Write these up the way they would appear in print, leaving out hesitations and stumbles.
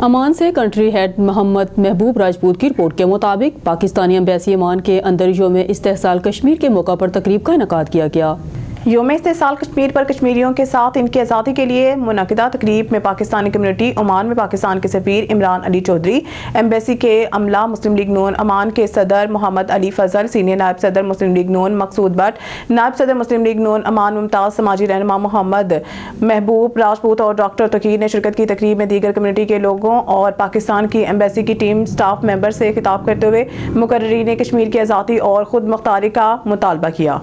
امان سے country head محمد محبوب راجپوت کی رپورٹ کے مطابق پاکستانی ایمبیسی امان کے اندر یوم استحصال کشمیر کے موقع پر تقریب کا انعقاد کیا گیا۔ یوم استحصال کشمیر پر کشمیریوں کے ساتھ ان کی آزادی کے لیے منعقدہ تقریب میں پاکستانی کمیونٹی عمان میں پاکستان کے سفیر عمران علی چودھری، ایمبیسی کے عملہ، مسلم لیگ نون امان کے صدر محمد علی فضل، سینئر نائب صدر مسلم لیگ نون مقصود بٹ، نائب صدر مسلم لیگ نون امان ممتاز، سماجی رہنما محمد محبوب راجپوت اور ڈاکٹر توقیر نے شرکت کی۔ تقریب میں دیگر کمیونٹی کے لوگوں اور پاکستان کی ایمبیسی کی ٹیم سٹاف ممبر سے خطاب کرتے ہوئے مقررین کشمیر کی آزادی اور خود مختاری کا مطالبہ کیا۔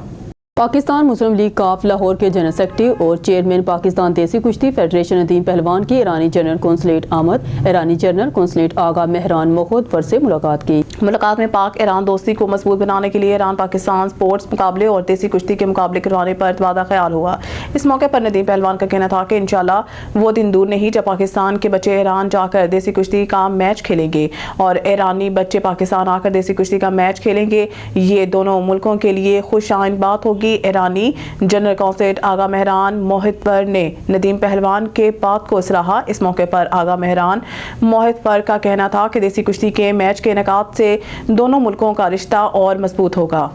پاکستان مسلم لیگ کاف لاہور کے جنرل سیکرٹری اور چیئرمین پاکستان دیسی کشتی فیڈریشن ندیم پہلوان کی ایرانی جنرل قونصلیٹ آمد، ایرانی جنرل قونصلیٹ آغا مہران موحد فر سے ملاقات کی۔ ملاقات میں پاک ایران دوستی کو مضبوط بنانے کے لیے ایران پاکستان سپورٹس مقابلے اور دیسی کشتی کے مقابلے کروانے پر تبادلہ خیال ہوا۔ اس موقع پر ندیم پہلوان کا کہنا تھا کہ انشاءاللہ وہ دن دور نہیں جب پاکستان کے بچے ایران جا کر دیسی کشتی کا میچ کھیلیں گے اور ایرانی بچے پاکستان آ کر دیسی کشتی کا میچ کھیلیں گے۔ یہ دونوں ملکوں کے لیے خوش آئند بات ہوگی۔ ایرانی جنرل قونصلیٹ آغا مہران موحد فر نے ندیم پہلوان کے بات کو سراہا۔ اس موقع پر آغا مہران موحد فر کا کہنا تھا کہ دیسی کشتی کے میچ کے انعقاد سے دونوں ملکوں کا رشتہ اور مضبوط ہوگا۔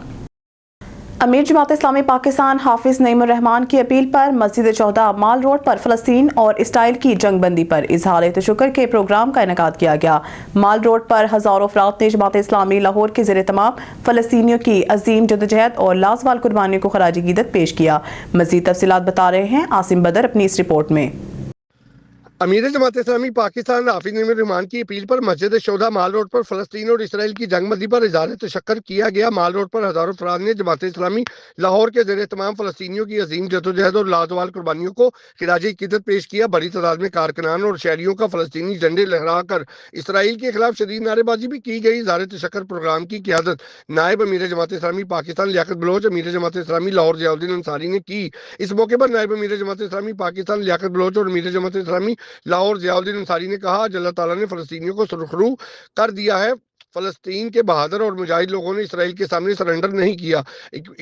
امیر جماعت اسلامی پاکستان حافظ نعیم الرحمان کی اپیل پر مسجد چودہ مال روڈ پر فلسطین اور اسرائیل کی جنگ بندی پر اظہار تشکر کے پروگرام کا انعقاد کیا گیا۔ مال روڈ پر ہزاروں افراد نے جماعت اسلامی لاہور کے زیر اہتمام فلسطینیوں کی عظیم جدوجہد اور لازوال قربانیوں کو خراج عقیدت پیش کیا۔ مزید تفصیلات بتا رہے ہیں عاصم بدر اپنی اس رپورٹ میں۔ امیر جماعت اسلامی پاکستان حافظ نعیم الرحمان کی اپیل پر مسجد شہداء مال روڈ پر فلسطین اور اسرائیل کی جنگ بندی پر اظہار تشکر کیا گیا۔ مال روڈ پر ہزاروں افراد نے جماعت اسلامی لاہور کے زیر اہتمام فلسطینیوں کی عظیم جدوجہد اور لازوال قربانیوں کو خراج عقیدت پیش کیا۔ بڑی تعداد میں کارکنان اور شہریوں کا فلسطینی جھنڈے لہرا کر اسرائیل کے خلاف شدید نعرے بازی بھی کی گئی۔ اظہار تشکر پروگرام کی قیادت نائب امیر جماعت اسلامی پاکستان لیاقت بلوچ، امیر جماعت اسلامی لاہور ضیاء الدین انصاری نے کی۔ اس موقع پر نائب امیر جماعت اسلامی پاکستان لیاقت بلوچ اور امیر جماعت اسلامی لاہور ضیاء الدین انصاری نے کہا کہ اللہ تعالیٰ نے فلسطینیوں کو سرخرو کر دیا ہے۔ فلسطین کے بہادر اور مجاہد لوگوں نے اسرائیل کے سامنے سرنڈر نہیں کیا۔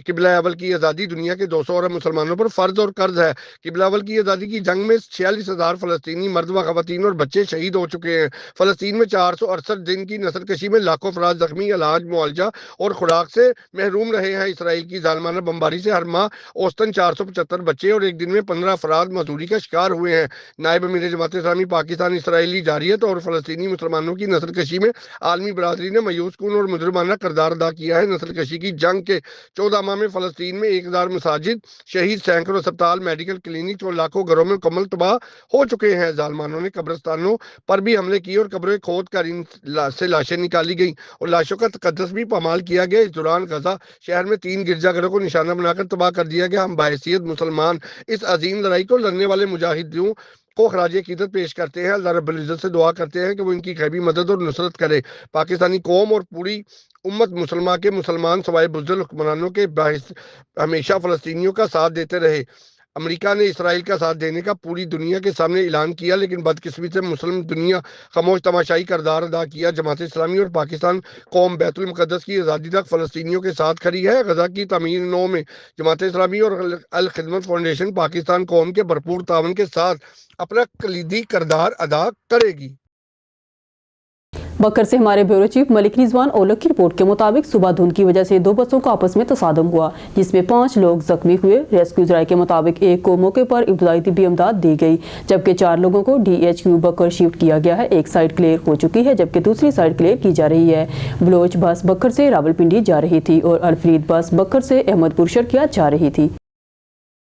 قبلہ اول کی آزادی دنیا کے 200 ارب مسلمانوں پر فرض اور قرض ہے۔ قبلہ اول کی آزادی کی جنگ میں 46,000 فلسطینی مرد و خواتین اور بچے شہید ہو چکے ہیں۔ فلسطین میں 468 دن کی نسل کشی میں لاکھوں افراد زخمی، علاج، معالجہ اور خوراک سے محروم رہے ہیں۔ اسرائیل کی ظالمانہ بمباری سے ہر ماہ اوسطاً 475 بچے اور ایک دن میں 15 افراد معذوری کا شکار ہوئے ہیں۔ نائب امیر جماعت اسلامی پاکستان اسرائیلی جارحیت اور فلسطینی مسلمانوں کی نسل کشی میں عالمی برادری نے مایوس کن اور مجرمانہ کردار ادا کیا ہے۔ نسل کشی کی جنگ کے 14 ماہ میں فلسطین میں 1000 مساجد شہید، سینکڑوں اسپتال، میڈیکل کلینک اور لاکھوں گھروں میں مکمل تباہ ہو چکے ہیں۔ ظالمانوں نے قبرستانوں پر بھی حملے کیے اور قبریں کھود کر ان سے لاشیں نکالی گئیں اور لاشوں کا تقدس بھی پامال کیا گیا۔ اس دوران غزہ شہر میں 3 گرجا گھروں کو نشانہ بنا کر تباہ کر دیا گیا۔ ہم بحیثیت مسلمان اس عظیم لڑائی کو لڑنے والے مجاہدوں کو خراج عقیدت پیش کرتے ہیں۔ اللہ رب العزت سے دعا کرتے ہیں کہ وہ ان کی غیبی مدد اور نصرت کرے۔ پاکستانی قوم اور پوری امت مسلمہ کے مسلمان سوائے بزدل حکمرانوں کے باعث ہمیشہ فلسطینیوں کا ساتھ دیتے رہے۔ امریکہ نے اسرائیل کا ساتھ دینے کا پوری دنیا کے سامنے اعلان کیا، لیکن بدقسمتی سے مسلم دنیا خاموش تماشائی کردار ادا کیا۔ جماعت اسلامی اور پاکستان قوم بیت المقدس کی آزادی تک فلسطینیوں کے ساتھ کھڑی ہے۔ غزہ کی تعمیر نو میں جماعت اسلامی اور الخدمت فاؤنڈیشن پاکستان قوم کے بھرپور تعاون کے ساتھ اپنا کلیدی کردار ادا کرے گی۔ بکر سے ہمارے بیورو چیف ملک رضوان اولک کی رپورٹ کے مطابق صبح دھند کی وجہ سے 2 بسوں کا آپس میں تصادم ہوا، جس میں 5 لوگ زخمی ہوئے۔ ریسکیو ذرائع کے مطابق ایک کو موقع پر ابتدائی طبی امداد دی گئی، جبکہ 4 لوگوں کو DHQ بکر شفٹ کیا گیا ہے۔ ایک سائٹ کلیئر ہو چکی ہے جبکہ دوسری سائٹ کلیئر کی جا رہی ہے۔ بلوچ بس بکر سے راولپنڈی جا رہی تھی اور الفرید بس بکر سے احمد پور شرقیہ جا رہی تھی۔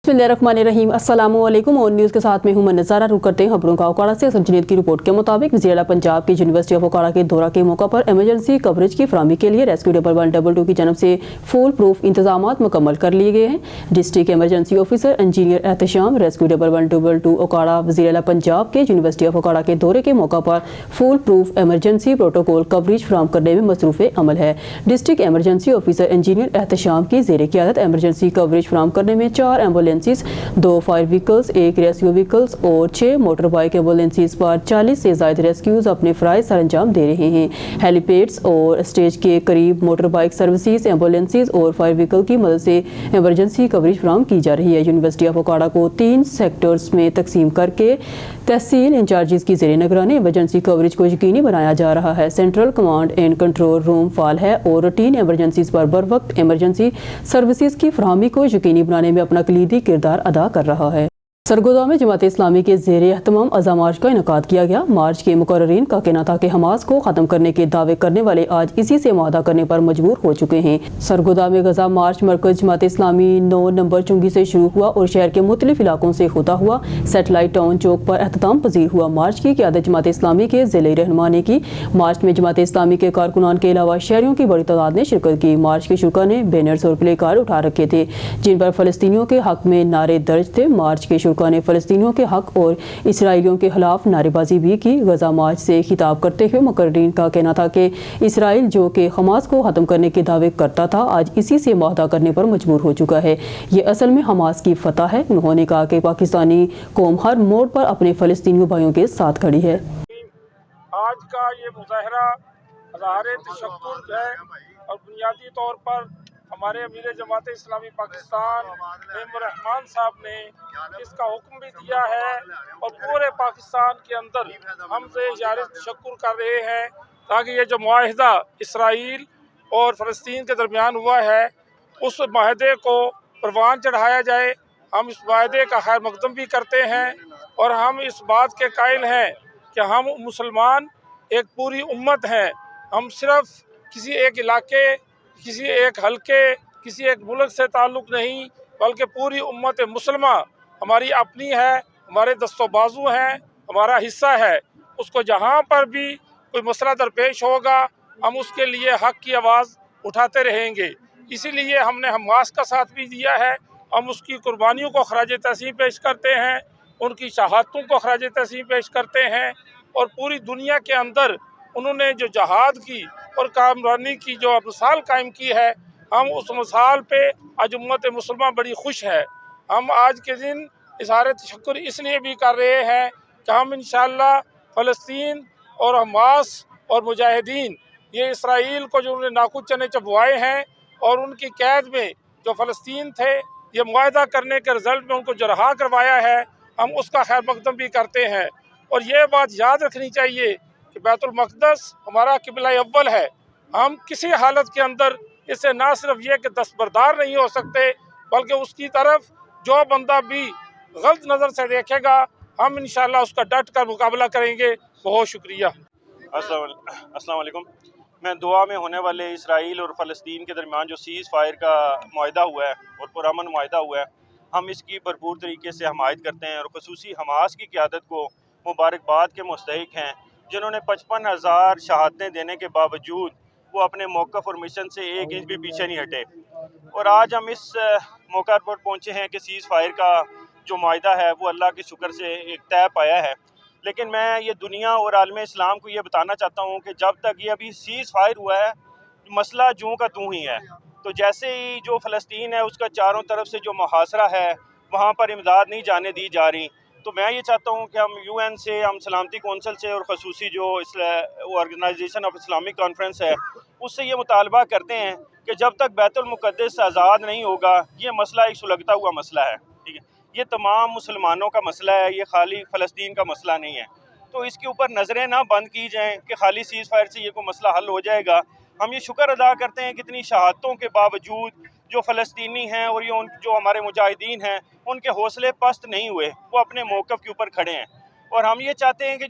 بسم اللہ الرحمن الرحیم، السلام علیکم۔ اور نیوز کے ساتھ میں ہوں من نظارہ۔ رخ کرتے ہیں خبروں کا۔ اوکاڑا سے اصل جنید کی رپورٹ کے مطابق وزیر اعلیٰ پنجاب کی یونیورسٹی آف اوکاڑا کے دورہ کے موقع پر ایمرجنسی کوریج کی فراہمی کے لیے ریسکیو 1122 کی جانب سے فول پروف انتظامات مکمل کر لیے گئے ہیں۔ District emergency officer engineer Ehtisham rescue 1122 Okara وزیر اعلیٰ پنجاب کے یونیورسٹی آف اوکاڑا کے دورے کے موقع پر fool proof emergency protocol coverage فراہم کرنے میں مصروف عمل ہے۔ District emergency officer engineer Ehtisham کی زیر قیادت ایمرجنسی کوریج فراہم کرنے میں 4 ambulances, 2 fire vehicles, 1 rescue vehicles اور 6 موٹر بائک ایمبولینسز پر 40 سے زائد ریسکیوز اپنے فرائض سر انجام دے رہے ہیں۔ ہیلی پیڈز اور اسٹیج کے قریب موٹر بائک سروسز، ایمبولینسز اور فائر وہیکل کی مدد سے ایمرجنسی کوریج فراہم کی جا رہی ہے۔ یونیورسٹی آف اوکاڑا کو 3 سیکٹرز میں تقسیم کر کے तहसील इंचार्जेस की ज़ेरे निगरानी इमरजेंसी कवरेज को यकीनी बनाया जा रहा है। Central command and control room फाल है और रूटीन इमरजेंसीज पर बर वक्त इमरजेंसी सर्विसेज की फराहमी को यकीनी बनाने में अपना कलीदी किरदार अदा कर रहा है। सरगोदा में जमात इस्लामी के ज़ेरे एहतमाम अज़ा मार्च का इनकाद किया गया। मार्च के मुकर्ररीन का कहना था कि हमास को ख़त्म करने के दावे करने वाले आज इसी से मुआहदा करने पर मजबूर हो चुके हैं। सरगोदा में गजा मार्च मरकज़ जमात इस्लामी 9 नंबर चुंगी से शुरू हुआ और शहर के मुख्तलिफ इलाकों से होता हुआ सेटेलाइट टाउन चौक पर एहतमाम पजीर हुआ। मार्च की क़यादत जमात इस्लामी के ज़िले रहनुमा ने की। मार्च में जमात इस्लामी के कारकुनान के अलावा शहरियों की बड़ी तादाद ने शिरकत की। मार्च के शुरा ने बैनर्स और प्ले कार्ड उठा रखे थे जिन पर फ़लस्तीनियों के हक़ में नारे दर्ज थे। मार्च के शुरा ने फ़लस्तीनियों के हक़ और इसराइलियों के खिलाफ नारेबाजी भी की। गजा मार्च से खिताब करते हुए मुकर्रीन का कहना था कि इसराइल जो कि हमास को ख़त्म करने के दावे करता था आज इसी से मुआहदा करने पर मजबूर हो चुका है। ये असल में हमास की फतह है। उन्होंने कहा कि पाकिस्तानी कौम हर मोड़ पर अपने फ़लस्तीनी भाइयों के साथ खड़ी है। आज का ये मुजाहरा अज़हार तशक्कुर है और बुनियादी तौर पर हमारे अमीर जमात इस्लामी पाकिस्तान मेमर रहमान साहब ने इसका हुक्म भी दिया है और पूरे पाकिस्तान के अंदर हमसे इज़हार तशक्कुर कर रहे हैं ताकि ये जो मुआहदा इसराइल और फ़लस्तीन के दरमियान हुआ है उस माहदे को परवान चढ़ाया जाए। हम इस माहदे का खैर मकदम भी करते हैं और हम इस बात के कायल हैं कि हम मुसलमान एक पूरी उम्मत हैं। हम सिर्फ किसी एक इलाके, किसी एक हलके, किसी एक मुल्क से ताल्लुक़ नहीं बल्कि पूरी उम्मत मुसलमा हमारी अपनी है, हमारे दस्तो बाजू हैं, हमारा हिस्सा है। उसको जहाँ पर भी कोई मसला दरपेश होगा हम उसके लिए हक़ की आवाज़ उठाते रहेंगे। इसीलिए हमने हमास का साथ भी दिया है। हम उसकी कुर्बानियों को खराज तहसीन पेश करते हैं, उनकी शहादतों को खराज तहसीन पेश करते हैं और पूरी दुनिया के अंदर उन्होंने जो जहाद की और कामरानी की जो मिसाल कायम की है हम उस मिसाल पे आज उम्मत मुसलमान बड़ी खुश है। हम आज के दिन इज़हार तशक्कुर इसलिए भी कर रहे हैं कि हम इंशाअल्लाह फ़लस्तीन और हमास और मुजाहिदीन ये इसराइल को जो उन्होंने नाकुद चने चबवाए हैं और उनकी कैद में जो फ़लस्तीन थे ये मुआहदा करने के रिज़ल्ट में उनको जो रहा करवाया है हम उसका खैर मकदम भी करते हैं। और ये बात याद रखनी चाहिए कि बैतुल मक़दस हमारा क़िबला अव्वल है। हम किसी हालत के अंदर इससे ना सिर्फ ये कि दस्तबरदार नहीं हो सकते बल्कि उसकी तरफ जो बंदा भी गलत नज़र से देखेगा हम इंशाअल्लाह उसका डट कर मुकाबला करेंगे। बहुत शुक्रिया। अस्सलाम वालेकुम। मैं दुआ में होने वाले इसराइल और फ़लस्तीन के दरमियान जो सीज़ फायर का मुआहदा हुआ है और पुरअमन मुआहदा हुआ है हम इसकी भरपूर तरीके से हमायत करते हैं और ख़ुसूसी हमास की क़यादत को मुबारकबाद के मुस्तहिक़ हैं जिन्होंने 55,000 शहादतें देने के बावजूद वो अपने मौक़िफ़ और मिशन से एक इंच भी पीछे नहीं हटे। और आज हम इस मौका पर पहुँचे हैं कि सीज़ फायर का जो मुआहदा है वो अल्लाह के शुक्र से एक तय पाया है। लेकिन मैं ये दुनिया और आलम इस्लाम को ये बताना चाहता हूँ कि जब तक ये अभी सीज़ फायर हुआ है मसला जूँ का तू ही है। तो जैसे ही जो फ़लस्तीन है उसका चारों तरफ से जो मुहासरा है वहाँ पर इमदाद नहीं जाने दी जा रही। तो मैं ये चाहता हूँ कि हम UN से, हम सलामती कौंसल से और ख़ुसूसी जो ऑर्गेनाइजेशन ऑफ इस्लामिक कॉन्फ्रेंस है उससे ये मुतालबा करते हैं कि जब तक बैतुल मुक़द्दस आज़ाद नहीं होगा ये मसला एक सुलगता हुआ मसला है। ठीक है, ये तमाम मुसलमानों का मसला है, ये खाली फ़लस्तीन का मसला नहीं है। तो इसके ऊपर नज़रें ना बंद की जाएँ कि खाली सीज़ फायर से ये कोई मसला हल हो जाएगा। हम ये शुक्र अदा करते हैं कि इतनी शहादतों के बावजूद जो फ़लस्तीनी हैं और ये जो हमारे मुजाहिदीन हैं उनके हौसले पस्त नहीं हुए, वो अपने मौक़िफ़ के ऊपर खड़े हैं। और हम ये चाहते हैं कि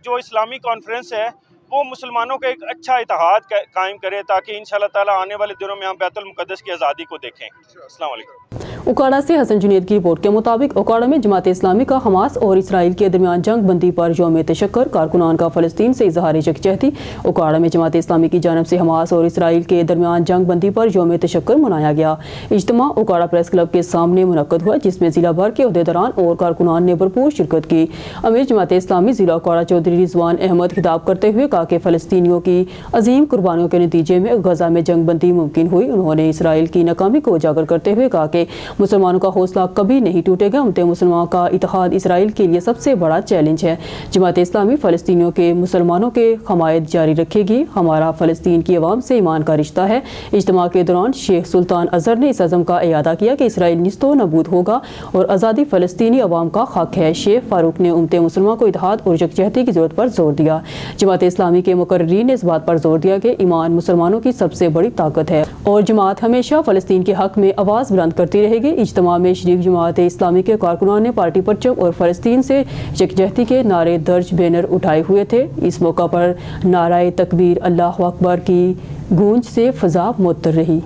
जो इस्लामी कॉन्फ्रेंस है वो मुसलमानों का एक अच्छा इत्तेहाद कायम करे ताकि इंशाअल्लाह ताला आने वाले दिनों में हम बैतुल मुक़द्दस की आज़ादी को देखें। अस्सलाम वालेकुम। उकाड़ा से हसन जुनैद की रिपोर्ट के मुताबिक उकाड़ा में जमात इस्लामी का हमास और इसराइल के दरमियान जंग बंदी पर यौम तशक्कुर, कारकुनान का फ़लस्तीन से इज़हार यकजहती। उकाड़ा में जमात इस्लामी की जानिब से हमास और इसराइल के दरमियान जंग बंदी पर यौम तशक्कुर मनाया गया। इज्तिमा उकाड़ा प्रेस क्लब के सामने मुनक्कद हुआ जिसमें ज़िला भर के अहदेदारान और कारकुनान ने भरपूर शिरकत की। अमीर जमात इस्लामी ज़िला उकाड़ा चौधरी रिजवान अहमद खिताब करते हुए कहा कि फ़लस्तीनियों की अजीम कुर्बानियों के नतीजे में गजा में जंग बंदी मुमकिन हुई। उन्होंने इसराइल की नाकामी को उजागर करते हुए कहा कि मुसलमानों का हौसला कभी नहीं टूटेगा। उम्मत मुसलमान का इत्तेहाद इसराइल के लिए सबसे बड़ा चैलेंज है। जमात इस्लामी फ़लस्तीनियों के मुसलमानों के हमायत जारी रखेगी। हमारा फ़लस्तीन की आवाम से ईमान का रिश्ता है। इज्तिमा के दौरान शेख सुल्तान अज़हर ने इस अज़म का इयादा किया कि इसराइल निस्तो नबूद होगा और आज़ादी फ़लस्तीनी अवाम का हक है। शेख फारूक ने उम्मत मुसलमान को इत्तेहाद और यकजहती की ज़रूरत पर जोर दिया। जमात इस्लामी के मुकर्रीरीन ने इस बात पर जोर दिया कि ईमान मुसलमानों की सबसे बड़ी ताकत है और जमात हमेशा फ़लस्तीन के हक में आवाज़ बुलंद करती रहेगी। इज्तिमा में शरीक जमात इस्लामी के कारकुनान ने पार्टी परचम और फ़लस्तीन से यकजहती के नारे दर्ज बैनर उठाए हुए थे। इस मौका पर नाराए तकबीर, अल्लाह अकबर की गूंज से फ़ज़ा मुअत्तर रही।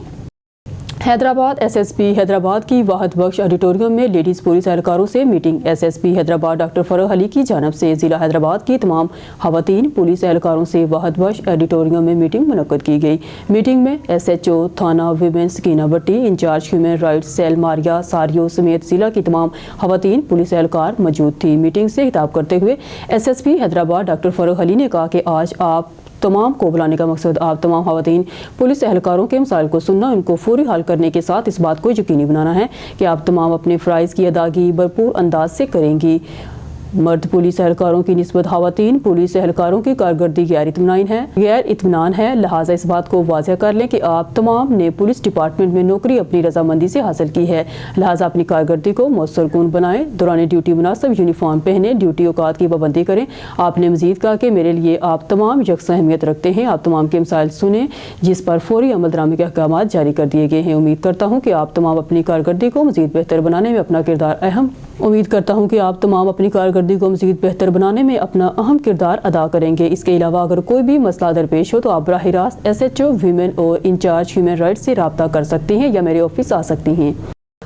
हैदराबाद एसएसपी हैदराबाद की वाहद बख्श ऑडिटोरियम में लेडीज़ पुलिस एहलकारों से meeting. SSP Hyderabad doctor Farah Ali की जानिब से ज़िला हैदराबाद की तमाम ख़वातीन पुलिस एहलकारों से वाहद बख्श ऑडिटोरियम में मीटिंग मुनक्कद की गई। मीटिंग में एसएचओ थाना women Sakina Bhatti, incharge human rights cell Maria Sario समेत ज़िला की तमाम ख़वातीन पुलिस एहलकार मौजूद थी। मीटिंग से खिताब करते हुए एसएसपी हैदराबाद डॉक्टर फरह अली ने कहा कि आज आप तमाम को बुलाने का मकसद आप तमाम ख़वातीन पुलिस एहलकारों के मसाइल को सुनना, उनको फौरी हल करने के साथ इस बात को यकीनी बनाना है कि आप तमाम अपने फ़राइज़ की अदायगी भरपूर अंदाज से करेंगी। मर्द पुलिस एहलकारों की निस्बत ख़वातीन पुलिस एहलकारों की कारकर्दगी गैर इत्मीनान है। लिहाजा इस बात को वाज़ेह कर लें कि आप तमाम ने पुलिस डिपार्टमेंट में नौकरी अपनी रजामंदी से हासिल की है। लिहाजा अपनी कारकर्दगी को मौसर कून बनाएं। दौरान ड्यूटी मुनासिब यूनिफॉर्म पहने, ड्यूटी औकात की पाबंदी करें। आपने मज़ीद कहा कि मेरे लिए आप तमाम यकसा अहमियत रखते हैं। आप तमाम के मसाइल सुने जिस पर फौरी अमल दरामदी के अहकाम जारी कर दिए गए हैं। उम्मीद करता हूँ कि आप तमाम अपनी कारकर्दगी को मज़ीद बेहतर बनाने में अपना किरदार अहम किरदार अदा करेंगे। इसके अलावा अगर कोई भी मसला दरपेश हो तो आप बराह रास्त एसएचओ वीमेन और इंचार्ज ह्यूमन राइट्स से रब्ता कर सकती हैं या मेरे ऑफिस आ सकती हैं।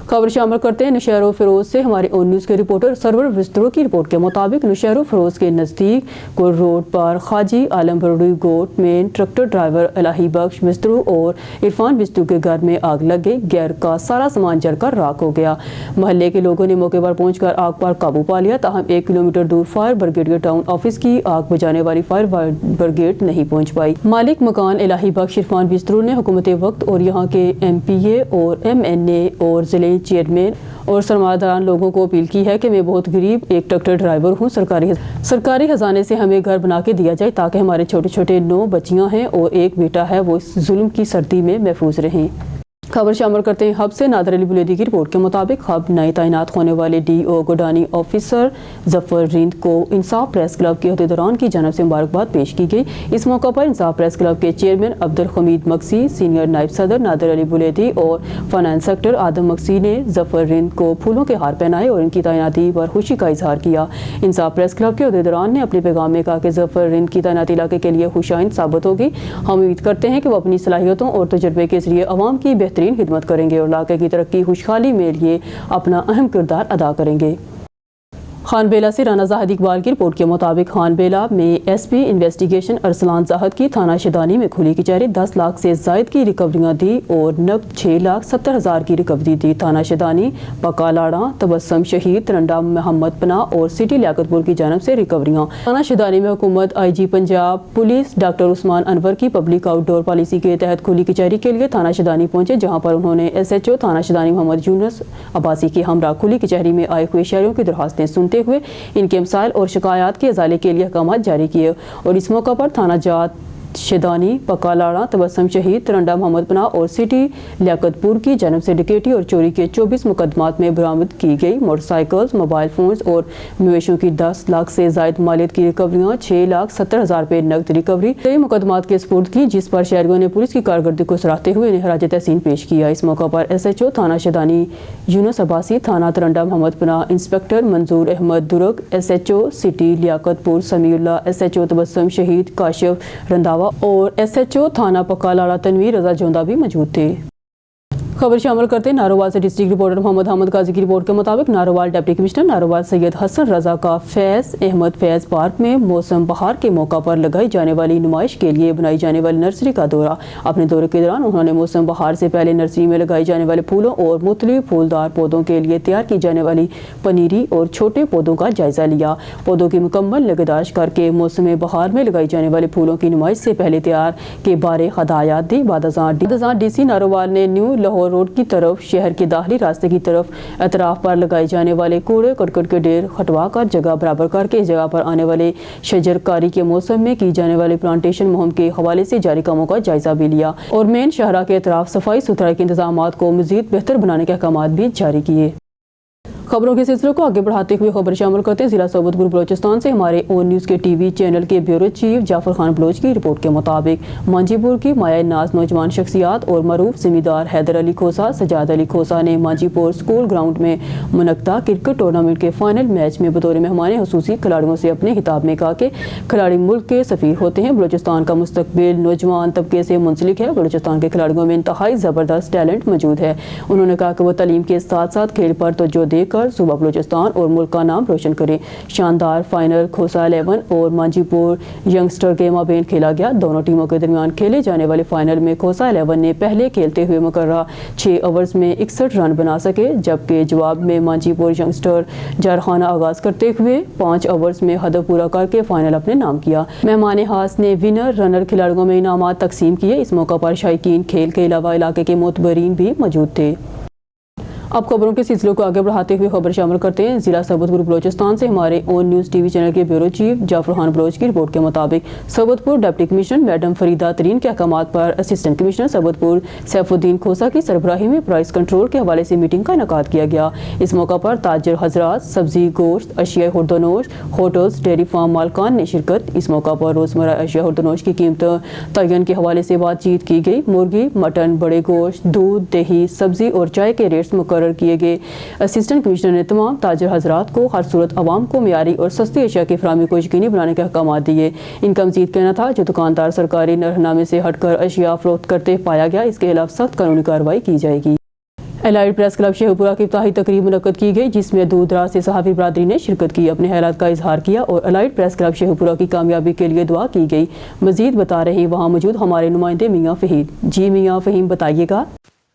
खबर शामिल करते हैं नौशहरा फिरोज से। हमारे ओन न्यूज़ के रिपोर्टर सरवर विस्तरों की रिपोर्ट के मुताबिक नौशहरा फिरोज के नज़दीक कुर रोड पर खाजी आलम बरड़ी गोट में ट्रैक्टर ड्राइवर इलाही बख्श विस्तरू और इरफान विस्तरू के घर में आग लग गई। घर का सारा सामान जलकर राख हो गया। महल्ले के लोगों ने मौके पर पहुंचकर आग पर काबू पा लिया। ताहम 1 किलोमीटर दूर फायर ब्रिगेड के टाउन ऑफिस की आग बुझाने वाली फायर ब्रिगेड नहीं पहुँच पाई। मालिक मकान इलाही बख्श इरफान विस्तरू ने हुकूमत वक्त और यहाँ के MPA और MNA और जिले चेयरमैन और सरमादारान लोगों को अपील की है कि मैं बहुत गरीब एक ट्रैक्टर ड्राइवर हूँ। सरकारी खजाने से हमें घर बना के दिया जाए ताकि हमारे छोटे छोटे 9 बच्चियाँ हैं और एक बेटा है, वो इस जुल्म की सर्दी में महफूज रहें। खबर शामिल करते हैं हब से। नादर अली बुलेदी की रिपोर्ट के मुताबिक हब नए तैनात होने वाले DO गोडानी ऑफिसर जफर रिंद को इंसाफ प्रेस क्लब के अहदेदारान की जानिब से मुबारकबाद पेश की गई। इस मौका पर इंसाफ प्रेस क्लब के चेयरमैन अब्दुल हमीद मक्सी, सीनियर नायब सदर नादर अली बुलेदी और फाइनेंस सेक्टर आदम मक्सी ने जफर रिंद को फूलों के हार पहनाए और इनकी तैनाती पर खुशी का इजहार किया। इंसाफ प्रेस क्लब के अहदेदारान ने अपने पैगाम में कहा कि जफर रिंद की तैनाती इलाके के लिए खुशाइंद साबित होगी। हम उम्मीद करते हैं कि वो अपनी सलाहियतों और तजुर्बे के जरिए अवाम की बेहतरीन खिदमत करेंगे और इलाके की तरक्की खुशहाली में लिए अपना अहम किरदार अदा करेंगे। खानबेला से राना जाहिद इकबाल की रिपोर्ट के मुताबिक खानबेला में SP इन्वेस्टिगेशन अरसलान जाहिद की थाना शिदानी में खुली कचहरी 10 लाख से जायद की रिकवरियां दी और नकद 6,70,000 की रिकवरी दी। थाना शिदानी, पकालाड़ा, तबस्सम शहीद, तरंडा मोहम्मद पना और सिटी लियाकतपुर की जानिब से रिकवरियां। थाना शिदानी में हुकूमत IG Punjab police doctor Usman Anwar की पब्लिक आउटडोर पॉलिसी के तहत खुली कचहरी के लिए थाना शिदानी पहुंचे, जहाँ पर उन्होंने SHO थाना शिदानी मोहम्मद यूनुस अब्बासी के हमरा खुली कचहरी में आए हुए शहरियों की दरख्वास्तें सुनते हुए इनके मसाइल और शिकायत के अजाले के लिए अहकाम जारी किए और इस मौका पर थाना जात शिदानी, पकालाड़ा, तबस्सम शहीद, तरंडा मोहम्मद पना और सिटी लियाकतपुर की जानिब से डकैती और चोरी के 24 मुकदमात में बरामद की गई। मोटरसाइकिल्स, मोबाइल फोन्स और मवेशियों की 10 लाख से जायद मालियत की रिकवरियाँ, 6,70,000 रुपये नकद रिकवरी कई मुकदमात के सुपुर्द की, जिस पर शहरियों ने पुलिस की कारकर्दगी को सराहते हुए इन्हें खराज तहसीन पेश किया। इस मौका पर SHO थाना शिदानी यूनुस अब्बासी, थाना तरंडा मोहम्मद पना इंस्पेक्टर मंजूर अहमद दुरग, SHO city Liaquatpur Samiullah, SHO Tabassum Shahid Kashif Randhawa और SHO थाना पकालाड़ा तनवीर रजा जोंदा भी मौजूद थे। खबर शामिल करते हैं नारोवाल से। डिस्ट्रिक्ट रिपोर्टर मोहम्मद अहमद गाजी की रिपोर्ट के मुताबिक नारोवाल डिप्टी कमिश्नर नारोवाल सैयद हसन रजा का फैज़ अहमद फैज़ पार्क में मौसम बहार के मौका पर लगाई जाने वाली नुमाइश के लिए बनाई जाने वाली नर्सरी का दौरा। अपने दौरे के दौरान उन्होंने मौसम बहार से पहले नर्सरी में लगाई जाने वाले फूलों और मुख्तलिफ फूलदार पौधों के लिए तैयार की जाने वाली पनीरी और छोटे पौधों का जायजा लिया। पौधों की मुकम्मल निगहदाश्त करके मौसम बहार में लगाई जाने वाले फूलों की नुमाइश से पहले तैयार के बारे हदायत दी। बाद DC नारोवाल ने न्यू लाहौर लाहौर रोड की तरफ शहर के दाखिली रास्ते की तरफ अतराफ पर लगाए जाने वाले कूड़े करकट के ढेर हटवा कर जगह बराबर करके इस जगह पर आने वाले शजरकारी के मौसम में की जाने वाली प्लांटेशन मुहिम के हवाले से जारी कामों का जायजा भी लिया और मेन शहरा के अतराफ सफाई सुथराई के इंतजाम को मजीद बेहतर बनाने के अहकाम भी जारी किए। खबरों के सिलसिले को आगे बढ़ाते हुए खबर शामिल करते हैं जिला सोबतपुर बलोचिस्तान से हमारे ओन न्यूज़ के टीवी चैनल के ब्यूरो चीफ जाफर खान बलोच की रिपोर्ट के मुताबिक मांझीपुर की माया नाज नौजवान शख्सियात और मरूफ जिम्मेदार हैदर अली खोसा सजाद अली खोसा ने मांझीपुर स्कूल ग्राउंड में मुनक्ता क्रिकेट टूर्नामेंट के फाइनल मैच में बतौर मेहमान हुसूसी खिलाड़ियों से अपने खिताब में कहा कि खिलाड़ी मुल्क के सफीर होते हैं। बलोचिस्तान का मुस्तकबिल नौजवान तबके से मुंसलिक है। बलोचिस्तान के खिलाड़ियों में इंतहाई ज़बरदस्त टैलेंट मौजूद है। उन्होंने कहा कि वो तालीम के साथ साथ खेल पर तवज्जो देकर सूबा बलोचिस्तान और मुल्क का नाम रोशन करें। शानदार फाइनल खोसा 11 और मांझीपुर यंगस्टर के माबेन खेला गया। दोनों टीमों के दरमियान खेले जाने वाले फाइनल में खोसा 11 ने पहले खेलते हुए मुकर्रर 6 ओवर्स में 61 रन बना सके, जबकि जवाब में मांझीपुर यंगस्टर जारखाना आगाज करते हुए 5 ओवर्स में हदफ पूरा करके फाइनल अपने नाम किया। मेहमान हास ने विनर रनर खिलाड़ियों में इनामात तकसीम किए। इस मौका पर शायकीन खेल के अलावा इलाके के मोतबरीन भी मौजूद थे। अब खबरों के सिलसिले को आगे बढ़ाते हुए खबर शामिल करते हैं जिला सोबतपुर बलोचिस्तान से हमारे ओन न्यूज़ टीवी चैनल के ब्यूरो चीफ जाफर खान बलोच की रिपोर्ट के मुताबिक Sohbatpur deputy commissioner madam Farida Tareen के अहकाम पर असिस्टेंट कमिश्नर सोबतपुर सैफुद्दीन खोसा की सरबराही में प्राइस कंट्रोल के हवाले से मीटिंग का इनेकाद किया गया। इस मौका पर ताजर हजरात, सब्जी, गोश्त, अशिया खुर्दनोश, होटल्स, डेयरी फार्म मालकान ने शिरकत। इस मौका पर रोजमर्रा अशिया खुर्दनोश की कीमत तयन के हवाले से बातचीत की गई। मुर्गी, मटन, बड़े गोश्त, दूध, दही, सब्जी और चाय के रेट्स मुकर्रर किए गए। असिस्टेंट कमिश्नर ने तमाम ताजर हजरात को हर सूरत आवाम को मियारी और सस्ती अशिया की फराहमी को यकीनी बनाने के अहकाम दिए। इनका मजीद कहना था जो दुकानदार सरकारी नरहनामे से हटकर अशिया फरोख्त करते पाया गया इसके खिलाफ सख्त कानूनी कार्रवाई की जाएगी। एलाइड प्रेस क्लब शेखपुरा की इफ्ताही तकरीब मुनक्कद की गई जिसमें दूर दराज से सहाफ़ी बरादरी ने शिरकत की, अपने हालात का इजहार किया और एलाइड प्रेस क्लब शेखपुरा की कामयाबी के लिए दुआ की गई। मजीद बता रहे हैं वहाँ मौजूद हमारे नुमाइंदे मियाँ फ़हीम। जी मियाँ फ़हीम बताइएगा।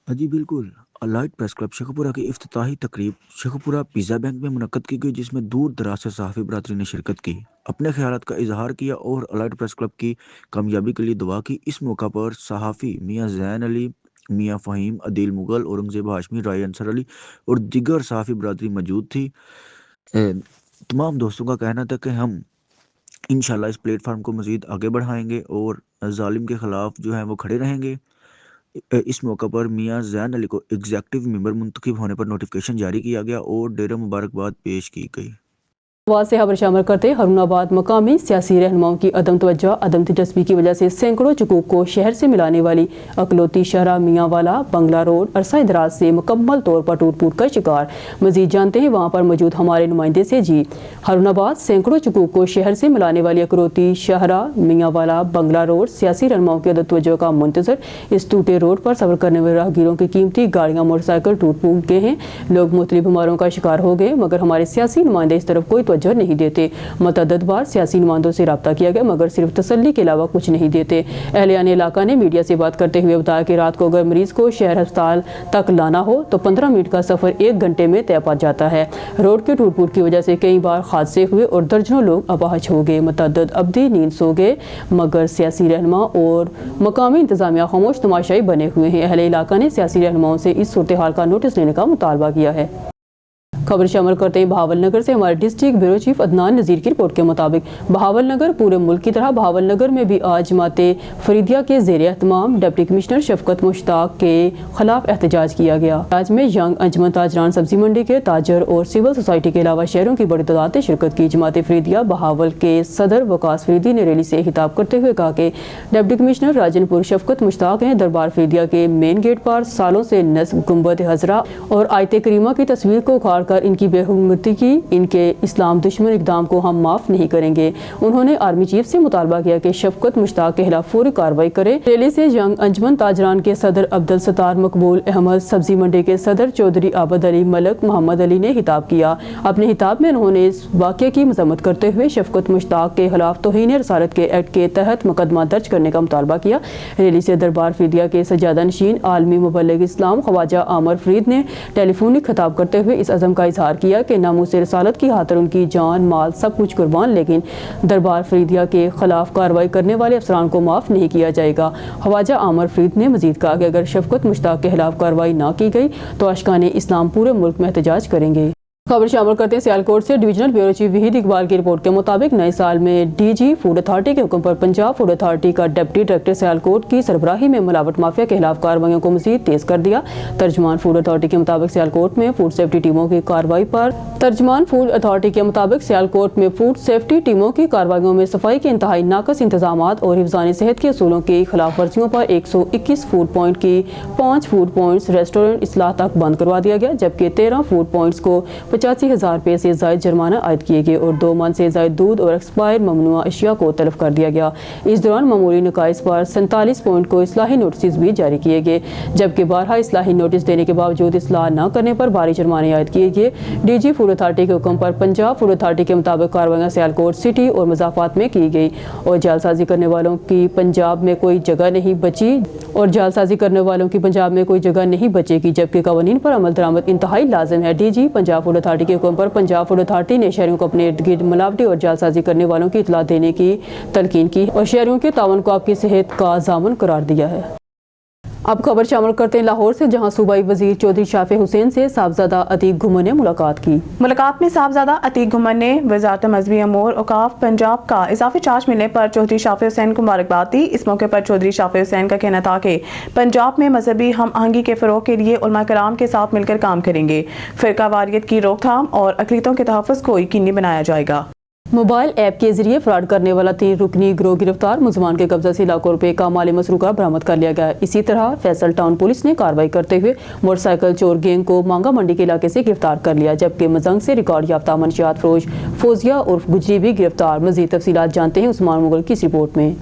जी बिल्कुल, एलाइड प्रेस क्लब शेखपुरा की इफ्तिताही तकरीब शेखपुरा पिज़्ज़ा बैंक में मुनक्कद की गई जिसमें दूर दराज से सहाफ़ी बरादरी ने शिरकत की, अपने ख्यालात का इजहार किया और एलाइड प्रेस क्लब की कामयाबी के लिए दुआ की। इस मौका पर सहाफ़ी मियाँ ज़ैन अली, मियाँ फ़हीम, अदील मुगल, औरंगज़ेब हाशमी, राय अंसर अली और दिगर सहाफ़ी बरादरी मौजूद थी। तमाम दोस्तों का कहना था कि हम इंशाल्लाह इस प्लेटफार्म को मज़ीद आगे बढ़ाएंगे और जालिम के ख़िलाफ़ जो है वो खड़े रहेंगे। इस मौका पर मियाँ ज़ैन अली को एग्जेक्टिव मेंबर मुंतखब होने पर नोटिफिकेशन जारी किया गया और ढेर मुबारकबाद पेश की गई। आवाज़ से खबर शामिल करते हरुणाबाद मकामी सियासी रहनुमाओं की अदम तवज्जो, अदम दिलचस्पी की वजह से सैकड़ों चुकूक को शहर से मिलाने वाली अकलौती शहरा मियांवाला बंगला रोड अरसा दराज से मुकम्मल तौर पर टूट फूट का शिकार। मजीद जानते हैं वहाँ पर मौजूद हमारे नुमाइंदे से। जी हरुणाबाद सैकड़ों चुकूक को शहर से मिलाने वाली अकलौती शहरा मियांवाला बंगला रोड सियासी रहनुमाओं की अदम तवज्जो का मुंतजर। इस टूटे रोड पर सफर करने वाले राहगीरों की कीमती गाड़ियाँ मोटरसाइकिल टूट फूट गए हैं। लोग मुख्तलिफ बीमारियों का शिकार हो गए मगर हमारे सियासी नुमाइंदे इस तरफ कोई तवज्जो नहीं देते। मतअद्दद बार सियासी नुमाइंदों से रब्ता किया गया मगर सिर्फ तसल्ली के अलावा कुछ नहीं देते। अहलियाने इलाका ने मीडिया से बात करते हुए बताया कि रात को अगर मरीज को शहर अस्पताल तक लाना हो तो 15 मिनट का सफर 1 घंटे में तय पा जाता है। रोड के टूट फूट की वजह से कई बार हादसे हुए और दर्जनों लोग अपाहज हो गए। मतअद्दद अवधि नींद सो गए मगर सियासी रहनुमा और मकामी इंतजामिया खामोश तमाशाई बने हुए हैं। अहले इलाका ने सियासी रहनुमाओं से इस सूरत हाल का नोटिस लेने का मुतालबा किया है। खबर शामिल करते हैं बहावलनगर से हमारे डिस्ट्रिक्ट ब्यूरो चीफ अदनान नज़ीर की रिपोर्ट के मुताबिक बहावलनगर पूरे मुल्क की तरह बहावलनगर में भी आज जमाते फरीदिया के ज़ेर एहतमाम डिप्टी कमिश्नर शफकत मुश्ताक के खिलाफ एहतजाज किया गया। आज में यंग अंजुमन ताजरान सब्जी मंडी के ताजर और सिविल सोसाइटी के अलावा शहरों की बड़ी तादाद ने शिरकत की। जमाते फरीदिया बहावल के सदर वकास फरीदी ने रैली से खिताब करते हुए कहा कि डिप्टी कमिश्नर राजनपुर शफकत मुश्ताक हैं। दरबार फरीदिया के मेन गेट पर सालों से नस्ब गुंबद हजरा और आयत करीमा की तस्वीर को उखाड़ कर इनकी बेहुरमती की इनके इस्लाम दुश्मन इक़दाम को हम माफ नहीं करेंगे। उन्होंने आर्मी चीफ से मुतालबा किया कि शफकत मुश्ताक के खिलाफ फौरी कार्रवाई करे। रैली से यंग अंजुमन ताजरान के सदर अब्दुल सत्तार मकबूल अहमद, सब्जी मंडी के सदर चौधरी आबद अली मलक मोहम्मद अली ने खिताब किया। अपने खिताब में उन्होंने इस वाक़े की मजम्मत करते हुए शफकत मुश्ताक के खिलाफ तौहीन रसालत के एक्ट के तहत मुकदमा दर्ज करने का मुतालबा किया। रैली से दरबार फरीदिया के सज्जादा नशीन आलमी मुबल्लिग इस्लाम ख्वाजा आमर फरीद ने टेलीफोनिक खिताब करते हुए इस अज़म का इजहार किया कि नामूस रसालत की खातिर उनकी जान माल सब कुछ कुर्बान, लेकिन दरबार फरीदिया के खिलाफ कार्रवाई करने वाले अफसरान को माफ़ नहीं किया जाएगा। ख्वाजा आमर फरीद ने मजीद कहा कि अगर शफकत मुश्ताक के खिलाफ कार्रवाई ना की गई तो अशकान इस्लाम पूरे मुल्क में एहतजाज करेंगे। खबर शामिल करते हैं सियालकोट से। Divisional bureau chief Waheed Iqbal की रिपोर्ट के मुताबिक नए साल में डीजी फूड अथॉरिटी के हुक्म पर पंजाब फूड अथॉरिटी का डिप्टी डायरेक्टर सियालकोट की सरबराही में मिलावट माफिया के खिलाफ कार्रवाइयों को मजीद तेज कर दिया। तर्जमान फूड अथॉरिटी के मुताबिक सियालकोट में फूड सेफ्टी टीमों की कार्रवाई में सफाई के इंतहाई नाकस इंतजाम और हिफ्ज़ान सेहत के असूलों की खिलाफ वर्जियों पर 121 फूड पॉइंट की 5 फूड पॉइंट्स रेस्टोरेंट इस्लाह तक बंद करवा दिया गया, जबकि 13 फूड पॉइंट्स को 85,000 रुपये से ज़ायद जुर्माना आयद किए गए और 2 मन से ज़ायद दूध और एक्सपायर ममनुआ अशिया को तलब कर दिया गया। इस दौरान मामूली नकाइस पर 47 पॉइंट को इस्लाही नोटिस भी जारी किए गए, जबकि 12 इस्लाही नोटिस देने के बावजूद इस्लाह न करने पर भारी जुर्माने आयद किए गए। डीजी फूड अथॉरिटी के हुक्म पर पंजाब फूड अथॉरिटी के मुताबिक कार्रवाइयाँ सियालकोट सिटी और मज़ाफ़ात में की गई और जालसाजी करने वालों की पंजाब में कोई जगह नहीं बचेगी, जबकि कवानीन पर अमल दरामद इंतहाई लाजिम है। डीजी पंजाब फूड अथॉरिटी के हुक्म पर पंजाब फूड अथॉरिटी ने शहरियों को अपने इर्द गिर्द मिलावटी और जालसाजी करने वालों की इतला देने की तलकीन की और शहरियों के तावन को आपकी सेहत का ज़ामन करार दिया है। अब खबर शामिल करते हैं लाहौर से, जहां सूबाई वजीर चौधरी शाफे हुसैन से साहबजादा अतीक घुमन ने मुलाकात की। मुलाकात में साहबजादा अतीक घुमन ने वजारत मजहबी अमूर औकाफ पंजाब का इजाफी चार्ज मिलने पर चौधरी शाफे हुसैन को मुबारकबाद दी। इस मौके पर चौधरी शाफे हुसैन का कहना था कि पंजाब में मजहबी हम आहंगी के फ़रोग़ के लिए उलमा कराम के साथ मिलकर काम करेंगे। फ़िरका वारियत की रोकथाम और अक़लियतों के तहफ़्फ़ुज़ को यकीनी बनाया जाएगा। मोबाइल ऐप के जरिए फ्रॉड करने वाला 3 रुकनी गिरोह गिरफ्तार, मुलजमान के कब्जा से लाखों रुपए का माली मसरूका बरामद कर लिया गया। इसी तरह फैसल टाउन पुलिस ने कार्रवाई करते हुए मोटरसाइकिल चोर गैंग को मांगा मंडी के इलाके से गिरफ्तार कर लिया, जबकि मजंग से रिकॉर्ड याफ्ता मंशियात फरोश फौजिया उर्फ गुजरी भी गिरफ्तार। मजीद तफसीलात जानते हैं उस्मान मुगल की इस रिपोर्ट में।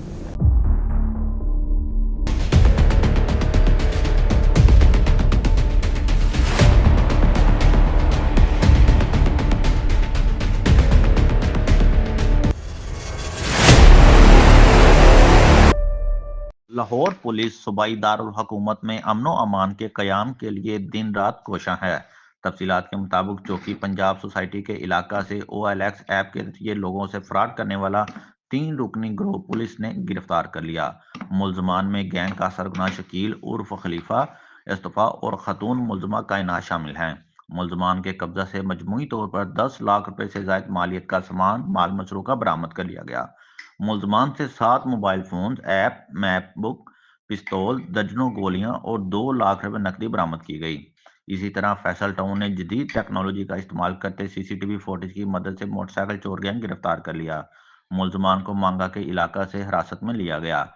लाहौर पुलिस सूबाई दारुल हुकूमत में अमन व अमान के क़याम के लिए दिन रात कोशां है। तफसीलात के मुताबिक चौकी पंजाब सोसाइटी के इलाका से OLX ऐप के जरिए लोगों से फ्रॉड करने वाला 3 रुकनी गिरोह पुलिस ने गिरफ्तार कर लिया। मुलजमान में गैंग का सरगना शकील उर्फ खलीफा इस्तफा और खतून मुलजमा कायनात शामिल हैं। मुलजमान के कब्जा से मजमूई तौर पर 10 लाख रुपए से ज़ायद मालियत का सामान माल मसरूका बरामद कर लिया गया। मुलजमान से 7 mobile phone, app, map book, पिस्तौल, दर्जनों गोलियां और 2 लाख रुपए नकदी बरामद की गई। इसी तरह फैसल टाउन ने जदीद टेक्नोलॉजी का इस्तेमाल करते CCTV फुटेज की मदद से मोटरसाइकिल चोर गैंग गिरफ्तार कर लिया। मुलजमान को मांगा के इलाका से हिरासत में लिया गया।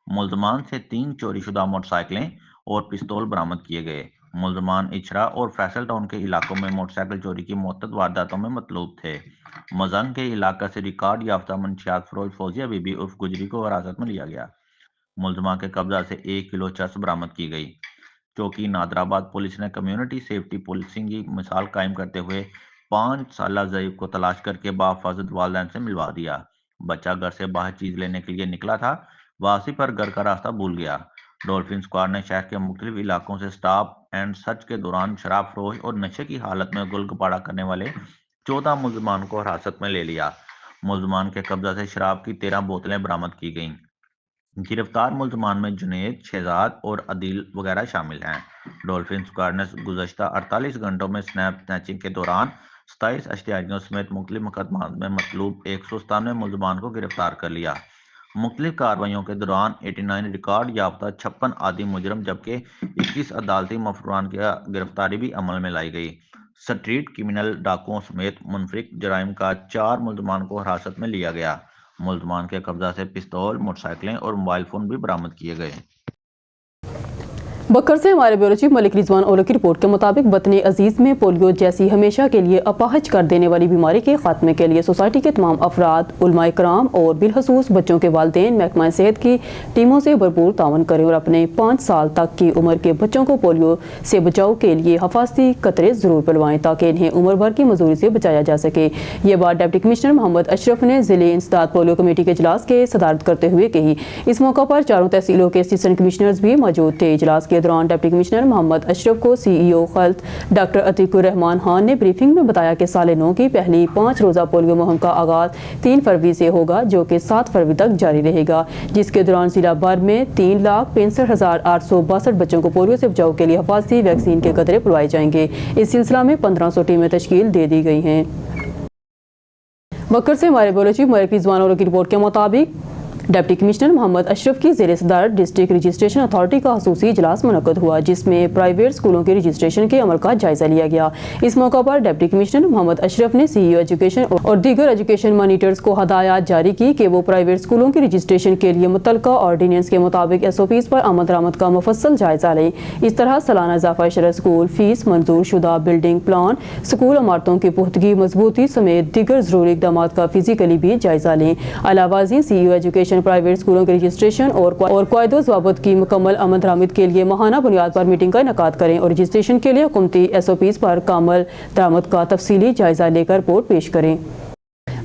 मुलजमान से 3 चोरीशुदा मोटरसाइकिलें और पिस्तौल बरामद किए गए। मुलजमान इचरा और फैसल टाउन के इलाकों में मोटरसाइकिल चोरी की मुतअद्दिद वारदातों में मतलूब थे। मजंग के इलाका से रिकॉर्ड याफ्ता मंशियात फरोश फौजिया बीबी उर्फ गुजरी को हिरासत में लिया गया। मुलजमा के कब्जा से 1 किलो चरस बरामद की गई। चौकी नादराबाद पुलिस ने कम्युनिटी सेफ्टी पुलिसिंग की मिसाल कायम करते हुए 5 साला ज़ईफ को तलाश करके बाहिफाजत वालिदैन से मिलवा दिया। बच्चा घर से बाहर चीज लेने के लिए निकला था, वापसी पर घर का रास्ता भूल गया। डॉल्फिन स्क्वाड ने शहर के मुख्तलिफ इलाकों से स्टॉप एंड सर्च के दौरान शराब फरोश और नशे की हालत में गुलगपाड़ा करने वाले 14 मुलजमान को हिरासत में ले लिया। मुलजमान के कब्जा से शराब की 13 बोतलें बरामद की गईं। गिरफ्तार मुलजमान में जुनेद, शहजाद और अदील वगैरह शामिल हैं। डॉल्फिन स्क्वाड ने गुज़श्ता 48 घंटों में स्नैप स्नैचिंग के दौरान 27 अश्तियारियों समेत मुख्तलिफ मुकदमात में मतलूब 197 मुलजमान को गिरफ्तार कर लिया। मुख्तलिफ कार्रवाइयों के दौरान 89 रिकॉर्ड याफ्ता 56 आदि मुजरम जबकि 21 अदालती मफरूरान की गिरफ्तारी भी अमल में लाई गई। स्ट्रीट क्रिमिनल डाकुओं समेत मुनफरिक जराइम का 4 मुलजमान को हिरासत में लिया गया। मुलजमान के कब्जा से पिस्तौल, मोटरसाइकिलें और मोबाइल फोन भी बरामद किए गए। बकर से हमारे ब्यूरो चीफ मलिक रिजवान ओलो की रिपोर्ट के मुताबिक वतन अजीज में पोलियो जैसी हमेशा के लिए अपाहज कर देने वाली बीमारी के खात्मे के लिए सोसाइटी के तमाम अफराद, उलमाए कराम और बिलखसूस बच्चों के वालिदैन महकमा सेहत की टीमों से भरपूर तावन करें और अपने 5 साल तक की उम्र के बच्चों को पोलियो से बचाव के लिए हफाजती कतरे ज़रूर पिलवाएं ताकि इन्हें उम्र भर की मजदूरी से बचाया जा सके। ये बात डिप्टी कमिश्नर मोहम्मद अशरफ ने ज़िले इंसदाद पोलियो कमेटी के इजलास के सदारत करते हुए कही। इस मौका पर चारों तहसीलों के असिस्टेंट कमिश्नर्स भी मौजूद थे। इजलास के के दौरान डिप्टी कमिश्नर मोहम्मद अशरफ को CEO खल्त डॉक्टर अतीकुर रहमान खान ने ब्रीफिंग में बताया कि साल 9 की पहली 5 रोज़ा पोलियो मुहिम का आगाज़ 3 फरवरी से होगा, जो कि 7 फरवरी तक जारी रहेगा, जिसके दौरान जिला भर में 3,65,862 बच्चों को पोलियो से बचाव के लिए हिफाजती वैक्सीन के कतरे पिलवाए जाएंगे। इस सिलसिला में 1500 टीमें तश्कील दे दी गई हैं। बकर से हमारे ब्यूरो चीफ मलिक रिजवान और की रिपोर्ट के मुताबिक डिप्टी कमिश्नर मोहम्मद अशरफ की ज़ेर सदारत डिस्ट्रिक्ट रजिस्ट्रेशन अथॉरिटी का खसूसी इजलास मुनक्कद हुआ, जिसमें प्राइवेट स्कूलों के रजिस्ट्रेशन के अमल का जायजा लिया गया। इस मौका पर डिप्टी कमिश्नर मोहम्मद अशरफ ने CEO एजुकेशन और दीगर एजुकेशन मॉनिटर्स को हदायत जारी की कि वो प्राइवेट स्कूलों की रजिस्ट्रेशन के लिए मुतल्लिका ऑर्डिनेंस के मुताबिक SOPs पर आमद दरामद का मुफस्सल जायजा लें। इस तरह सालाना इजाफा शरह स्कूल फीस, मंजूर शुदा बिल्डिंग प्लान, स्कूल इमारतों की पुख्तगी मजबूती समेत दीगर ज़रूरी इक़दामात का फिजिकली भी जायजा लें। अलावा CEO एजुकेशन प्राइवेट स्कूलों के रजिस्ट्रेशन और कायदो ज़वाबित की मुकम्मल आमद दरामद के लिए माहाना बुनियाद पर मीटिंग का इनेकाद करें और रजिस्ट्रेशन के लिए हुकूमती SOPs पर कामल दरामद का तफसीली जायजा लेकर रिपोर्ट पेश करें।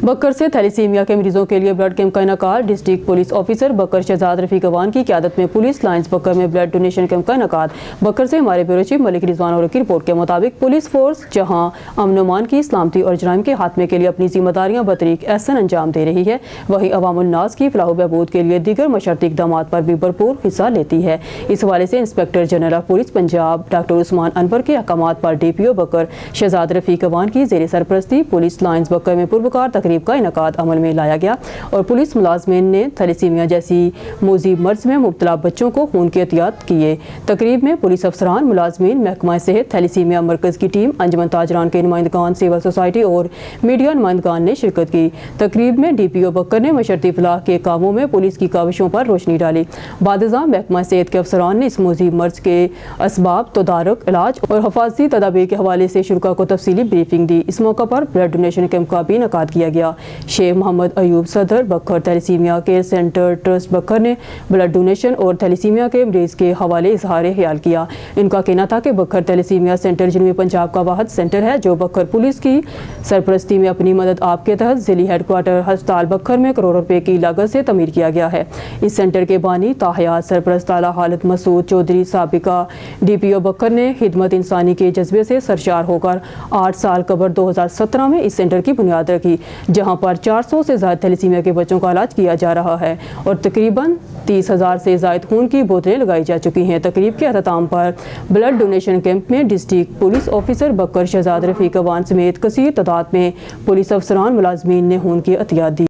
बकर से थैलीसीमिया के मरीजों के लिए ब्लड कैंप का इनेकाद। डिस्ट्रिक्ट पुलिस ऑफिसर बकर शहजाद रफीक अवान की क़यादत में पुलिस लाइन्स बकर में ब्लड डोनेशन कैंप का इनेकाद। बकर से हमारे ब्यूरो चीफ मलिक रिजवान और की रिपोर्ट के मुताबिक पुलिस फोर्स जहां अमन अमान की सलामती और जराइम के खात्मे के लिए अपनी जिम्मेदारियां बतरीक एहसन अंजाम दे रही है, वहीं अवामुल नास की फलाह बहबूद के लिए दीगर मशर्ती इक़दामात पर भी भरपूर हिस्सा लेती है। इस हवाले से inspector general of police Punjab doctor Usman Anwar के अहकामात पर DPO बकर शहजाद रफीक अवान की ज़ेर सरपरस्ती पुलिस लाइन्स बकर में पुरवकार तकरीब का इनेकाद अमल में लाया गया और पुलिस मुलाजमीन ने थैलीसीमिया जैसी मोजी मर्ज में मुब्तला बच्चों को खून की एहतियात किए। तकरीब में पुलिस अफसरान, मुलाजमीन, महकमा सेहत, थैलीसीमिया मरकज़ की टीम, अंजुमन ताजरान के नुमाइंदगान, सिविल सोसाइटी और मीडिया नुमाइंदगान ने शिरकत की। तकरीब में DPO बकर ने मशर्ती फलाह के कामों में पुलिस की काविशों पर रोशनी डाली। बादशाह महकमा सेहत के अफसरान ने इस मोजी मर्ज के असबाब, तदारुक, इलाज और हिफाजती तदाबीर के हवाले से शुरा को तफसीली ब्रीफिंग दी। इस मौका पर ब्लड डोनेशन कैंप का भी इनेकाद किया गया। शेख मोहम्मद अयूब सदर बकर थैलीसीमिया केयर सेंटर ट्रस्ट बकर ने ब्लड डोनेशन और थैलीसीमिया के मरीज के हवाले इजहार ख्याल किया। इनका कहना था कि बकर थैलीसीमिया सेंटर जनूबी पंजाब का वाहिद सेंटर है जो बकर पुलिस की सरपरस्ती में अपनी मदद आप के तहत जिली हेडक्वार्टर अस्पताल बकर में करोड़ों रुपए की लागत से तमीर किया गया है। इस सेंटर के बानी ताहयात सरपरस्त आला हालत मसूद चौधरी साबिका DPO बकर ने खिदमत इंसानी के जज्बे से सरशार होकर 8 साल कबल 2017 में इस सेंटर की बुनियाद रखी, जहां पर 400 से ज़्यादा थैलीसीमिया के बच्चों का इलाज किया जा रहा है और तकरीबन 30,000 से ज़ायद खून की बोतलें लगाई जा चुकी हैं। तकरीब के अख्ताम पर ब्लड डोनेशन कैंप में डिस्ट्रिक्ट पुलिस ऑफिसर बकर शहजाद रफीक अवान समेत कसीर तादाद में पुलिस अफसरान, मुलाजमीन ने खून की एहतियात दी।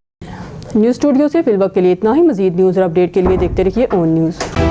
न्यूज़ स्टूडियो से फिलवक्त के लिए इतना ही। मज़ीद न्यूज़ और अपडेट के लिए देखते रहिए ऑन न्यूज़।